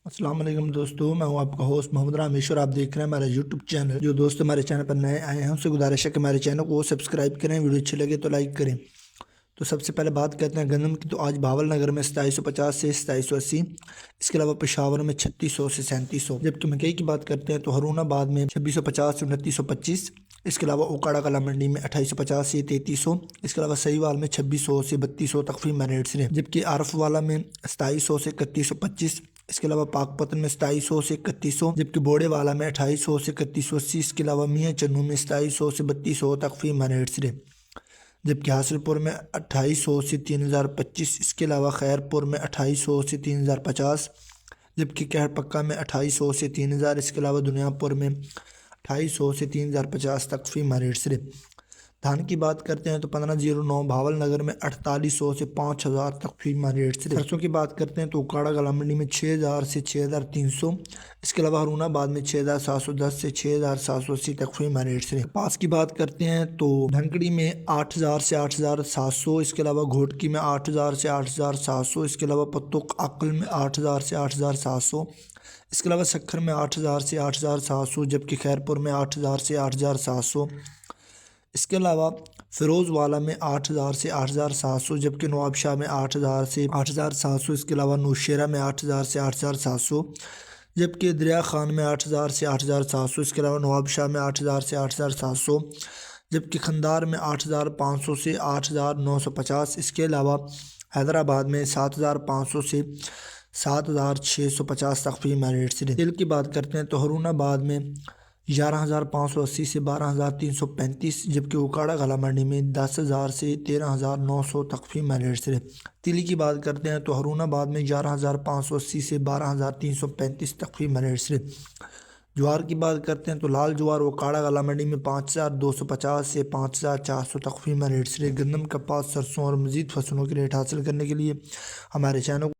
السلام علیکم دوستو، میں ہوں آپ کا ہوسٹ محمد رامیش اور آپ دیکھ رہے ہیں ہمارا یوٹیوب چینل۔ جو دوست ہمارے چینل پر نئے آئے ہیں ان سے گزارش ہے کہ ہمارے چینل کو سبسکرائب کریں، ویڈیو اچھی لگے تو لائک کریں۔ تو سب سے پہلے بات کرتے ہیں گندم کی، تو آج بھاول نگر میں 2750 سے 2780، اس کے علاوہ پشاور میں 3600 سے 3700۔ جبکہ مکئی کی بات کرتے ہیں تو ہرون آباد میں 2650 سے 2925، اس کے علاوہ اوکاڑا کلا منڈی میں 2850 سے 3300، اس کے علاوہ سہیوال میں 2600 سے 3200 تک فی من ریٹ سے۔ جبکہ عارف والا میں 2700 سے 3125، اس کے علاوہ پاک پتن میں 2700 سے 3100، جبکہ بوڑے والا میں 2800 سے 3180، اس کے علاوہ میاں چنو میں 2700 سے 3200 تک فی من ریٹ سے۔ جبکہ حاصل پور میں 2800 سے 3025، اس کے علاوہ خیر پور میں 2800 سے 3050، جبکہ کہر پکا میں 2800 سے 3000، اس کے علاوہ دنیا پور میں 2800 سے 3050 تک فی من ریٹ سے۔ دھان کی بات کرتے ہیں تو 1509 بھاول نگر میں 4800 سے 5000 تک فی من ریٹ سے۔ سرسوں کی بات کرتے ہیں تو اوکاڑا کلا منڈی میں 6000 سے 6300، اس کے علاوہ ہرون آباد میں 6710 سے 6780 تک فی من ریٹ سے۔ کپاس کی بات کرتے ہیں تو دھنکڑی میں 8000 سے 8700، اس کے علاوہ گھوٹکی میں 8000 سے 8700، اس کے علاوہ پتو عقل میں 8000 سے 8700، اس کے علاوہ سکھر میں 8000 سے 8700، جبکہ خیر پور میں 8000 سے 8700، اس کے علاوہ فیروز والا میں 8000 سے 8700، جبکہ نواب شاہ میں 8000 سے 8700، اس کے علاوہ نوشیرہ میں 8000 سے 8700، جبکہ دریا خان میں 8000 سے 8700، اس کے علاوہ نواب شاہ میں 8000 سے 8700، جبکہ کھندار میں 8500 سے 8950، اس کے علاوہ حیدرآباد میں 7500 سے 7650 تک فی من ریٹ سے۔ تیل کی بات کرتے ہیں تو ہرون آباد میں 11580 سے 12335، جبکہ اوکاڑا کلا منڈی میں 10000 سے 13900 تک فی من ریٹ سے۔ تیلی کی بات کرتے ہیں تو ہرون آباد میں 11580 سے 12335 تک فی من ریٹ سے۔ جوار کی بات کرتے ہیں تو لال جوار اوکاڑا کلا منڈی میں 5250 سے 5400 تک فی من ریٹ سے۔ گندم، کپاس، سرسوں اور مزید فصلوں کے ریٹ حاصل کرنے کے لیے ہمارے چینل